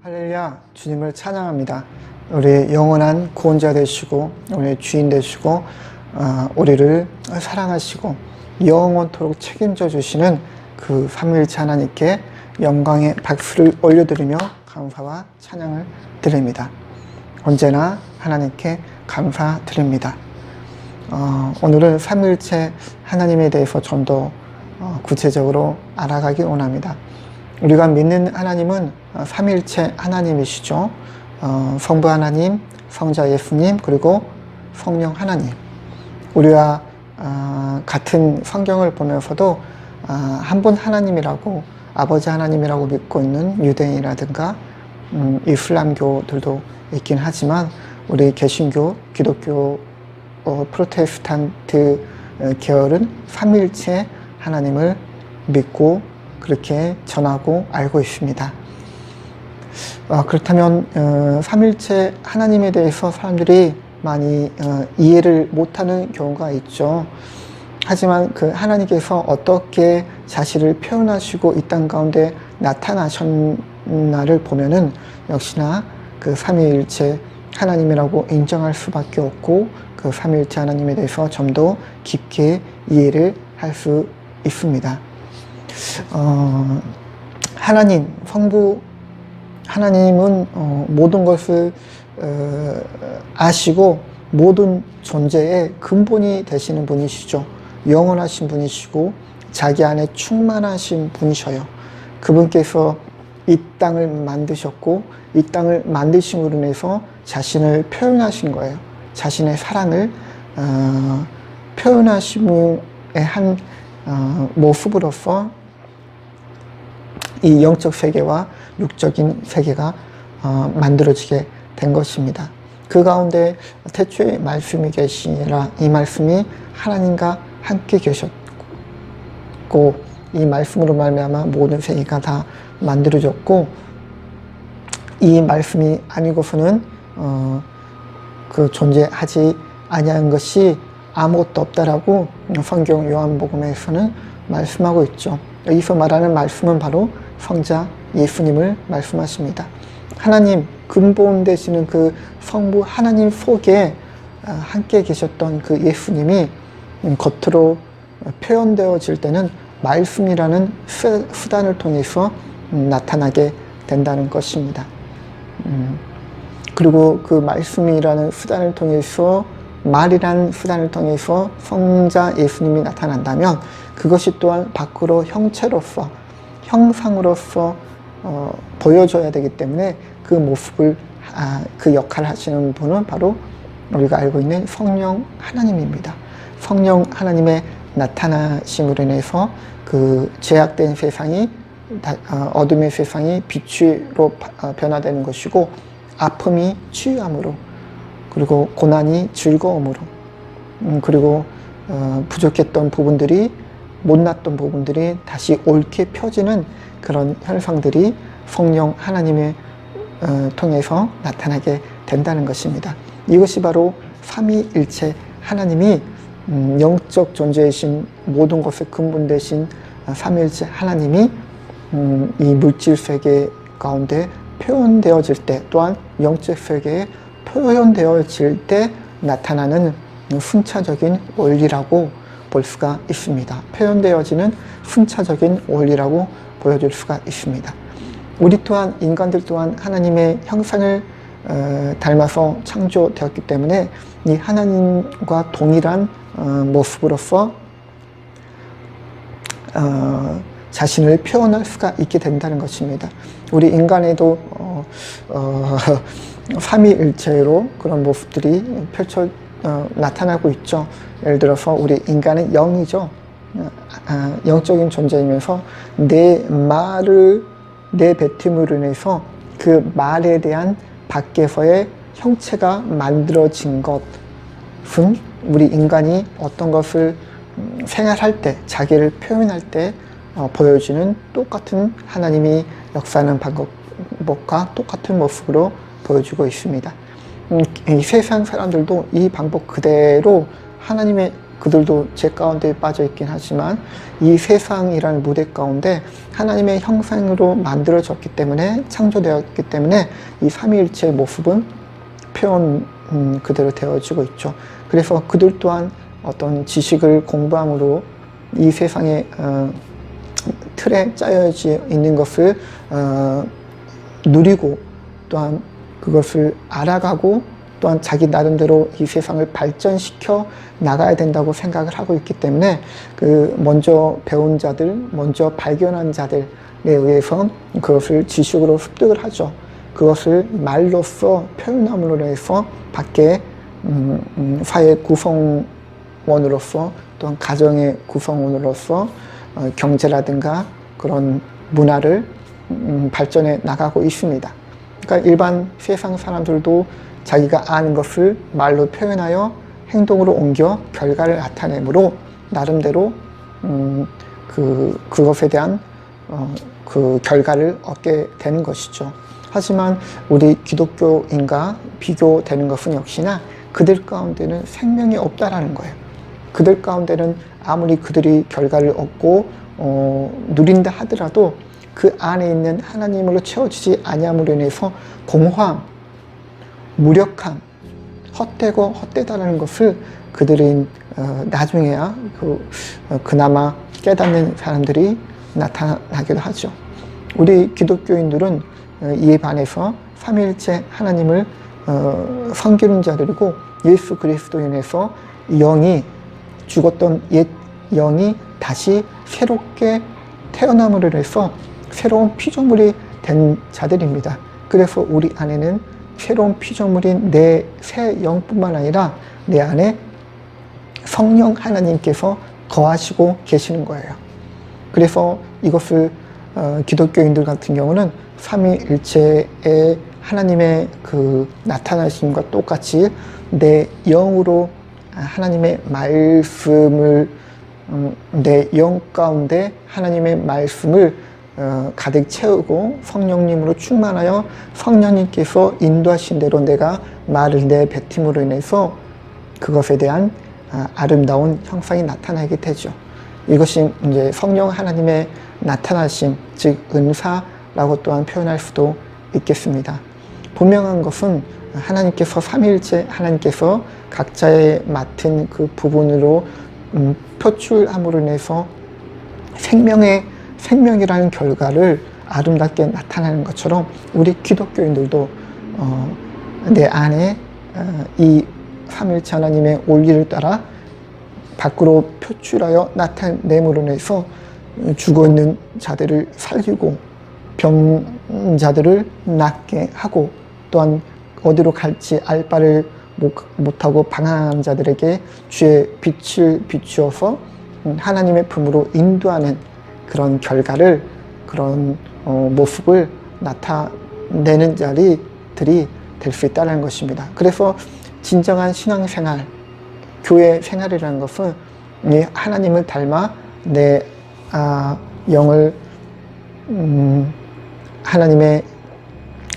할렐루야, 주님을 찬양합니다. 우리 영원한 구원자 되시고 우리의 주인 되시고 우리를 사랑하시고 영원토록 책임져 주시는 그 삼위일체 하나님께 영광의 박수를 올려드리며 감사와 찬양을 드립니다. 언제나 하나님께 감사드립니다. 오늘은 삼위일체 하나님에 대해서 좀 더 구체적으로 알아가기 원합니다. 우리가 믿는 하나님은 삼위일체 하나님이시죠. 성부 하나님, 성자 예수님, 그리고 성령 하나님. 우리와 같은 성경을 보면서도 한 분 하나님이라고, 아버지 하나님이라고 믿고 있는 유대인이라든가 이슬람교들도 있긴 하지만 우리 개신교, 기독교, 프로테스탄트 계열은 삼위일체 하나님을 믿고 그렇게 전하고 알고 있습니다. 그렇다면 삼위일체 하나님에 대해서 사람들이 많이 이해를 못하는 경우가 있죠. 하지만 그 하나님께서 어떻게 자신을 표현하시고 이 땅 가운데 나타나셨나를 보면은 역시나 그 삼위일체 하나님이라고 인정할 수밖에 없고, 그 삼위일체 하나님에 대해서 좀 더 깊게 이해를 할 수 있습니다. 하나님, 성부 하나님은 모든 것을 아시고 모든 존재의 근본이 되시는 분이시죠. 영원하신 분이시고 자기 안에 충만하신 분이셔요. 그분께서 이 땅을 만드셨고 이 땅을 만드심으로 인해서 자신을 표현하신 거예요. 자신의 사랑을 표현하심의 한 모습으로서 이 영적 세계와 육적인 세계가 만들어지게 된 것입니다. 그 가운데 태초에 말씀이 계시니라, 이 말씀이 하나님과 함께 계셨고 이 말씀으로 말미암아 모든 세계가 다 만들어졌고, 이 말씀이 아니고서는 그 존재하지 아니한 것이 아무것도 없다라고 성경 요한복음에서는 말씀하고 있죠. 여기서 말하는 말씀은 바로 성자 예수님을 말씀하십니다. 하나님, 근본 되시는 그 성부 하나님 속에 함께 계셨던 그 예수님이 겉으로 표현되어질 때는 말씀이라는 수단을 통해서 나타나게 된다는 것입니다. 그리고 그 말씀이라는 수단을 통해서, 말이라는 수단을 통해서 성자 예수님이 나타난다면 그것이 또한 밖으로 형체로서, 형상으로서 보여줘야 되기 때문에 그 모습을, 그 역할을 하시는 분은 바로 우리가 알고 있는 성령 하나님입니다. 성령 하나님의 나타나심으로 인해서 그 죄악된 세상이, 어둠의 세상이 빛으로 변화되는 것이고, 아픔이 치유함으로, 그리고 고난이 즐거움으로, 그리고 부족했던 부분들이, 못났던 부분들이 다시 옳게 펴지는 그런 현상들이 성령 하나님을 통해서 나타나게 된다는 것입니다. 이것이 바로 삼위일체 하나님이 영적 존재이신, 모든 것의 근본 되신 삼위일체 하나님이 이 물질 세계 가운데 표현되어질 때, 또한 영적 세계에 표현되어질 때 나타나는 순차적인 원리라고 볼 수가 있습니다. 표현되어지는 순차적인 원리라고 보여줄 수가 있습니다. 우리 또한, 인간들 또한 하나님의 형상을 닮아서 창조되었기 때문에 이 하나님과 동일한 모습으로서 자신을 표현할 수가 있게 된다는 것입니다. 우리 인간에도 삼위일체로 그런 모습들이 나타나고 있죠. 예를 들어서 우리 인간은 영이죠. 영적인 존재이면서 내 말을 내뱉음으로 인해서 그 말에 대한 밖에서의 형체가 만들어진 것은 우리 인간이 어떤 것을 생활할 때, 자기를 표현할 때 보여주는 똑같은 하나님이 역사하는 방법과 똑같은 모습으로 보여주고 있습니다. 이 세상 사람들도 이 방법 그대로 하나님의 그들도 제 가운데 빠져 있긴 하지만 이 세상이라는 무대 가운데 하나님의 형상으로 만들어졌기 때문에, 창조되었기 때문에 이 삼위일체의 모습은 표현 그대로 되어지고 있죠. 그래서 그들 또한 어떤 지식을 공부함으로 이 세상의 틀에 짜여져 있는 것을 누리고, 또한 그것을 알아가고, 또한 자기 나름대로 이 세상을 발전시켜 나가야 된다고 생각을 하고 있기 때문에 그 먼저 배운 자들, 먼저 발견한 자들에 의해서 그것을 지식으로 습득을 하죠. 그것을 말로써 표현함으로 해서 밖에 사회 구성원으로서, 또한 가정의 구성원으로서 경제라든가 그런 문화를 발전해 나가고 있습니다. 그러니까 일반 세상 사람들도 자기가 아는 것을 말로 표현하여 행동으로 옮겨 결과를 나타내므로 나름대로 그것에 대한 그 결과를 얻게 되는 것이죠. 하지만 우리 기독교인과 비교되는 것은 역시나 그들 가운데는 생명이 없다라는 거예요. 그들 가운데는 아무리 그들이 결과를 얻고 누린다 하더라도 그 안에 있는 하나님으로 채워지지 아니함으로 인해서 공허함, 무력함, 헛되고 헛되다라는 것을 그들은 나중에야 그나마 깨닫는 사람들이 나타나기도 하죠. 우리 기독교인들은 이에 반해서 삼위일체 하나님을 섬기는 자들이고, 예수 그리스도로 인해서 영이, 죽었던 옛 영이 다시 새롭게 태어남으로 해서 새로운 피조물이 된 자들입니다. 그래서 우리 안에는 새로운 피조물인 내 새 영뿐만 아니라 내 안에 성령 하나님께서 거하시고 계시는 거예요. 그래서 이것을 기독교인들 같은 경우는 삼위일체의 하나님의 그 나타나심과 똑같이 내 영으로 하나님의 말씀을, 내 영 가운데 하나님의 말씀을 가득 채우고 성령님으로 충만하여 성령님께서 인도하신 대로 내가 말을 내뱉음으로 인해서 그것에 대한 아름다운 형상이 나타나게 되죠. 이것이 이제 성령 하나님의 나타나심, 즉 은사라고 또한 표현할 수도 있겠습니다. 분명한 것은 하나님께서 삼위일체 하나님께서 각자의 맡은 그 부분으로 표출함으로 인해서 생명이라는 결과를 아름답게 나타나는 것처럼 우리 기독교인들도 내 안에 이 삼위일체 하나님의 원리를 따라 밖으로 표출하여 나타냄으로 인해서 죽어있는 자들을 살리고 병자들을 낫게 하고, 또한 어디로 갈지 알 바를 못하고 방황한 자들에게 주의 빛을 비추어서 하나님의 품으로 인도하는 그런 결과를, 그런 모습을 나타내는 자들이 될 수 있다는 것입니다. 그래서 진정한 신앙생활, 교회 생활이라는 것은 하나님을 닮아 내 영을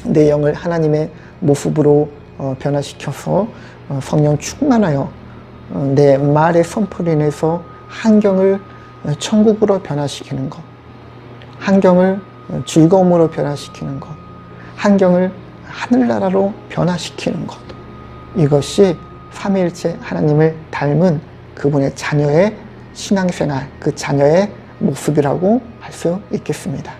내 영을 하나님의 모습으로 변화시켜서 성령 충만하여 내 말의 선포로 인해서 환경을 천국으로 변화시키는 것, 환경을 즐거움으로 변화시키는 것, 환경을 하늘나라로 변화시키는 것, 이것이 삼위일체 하나님을 닮은 그분의 자녀의 신앙생활, 그 자녀의 모습이라고 할 수 있겠습니다.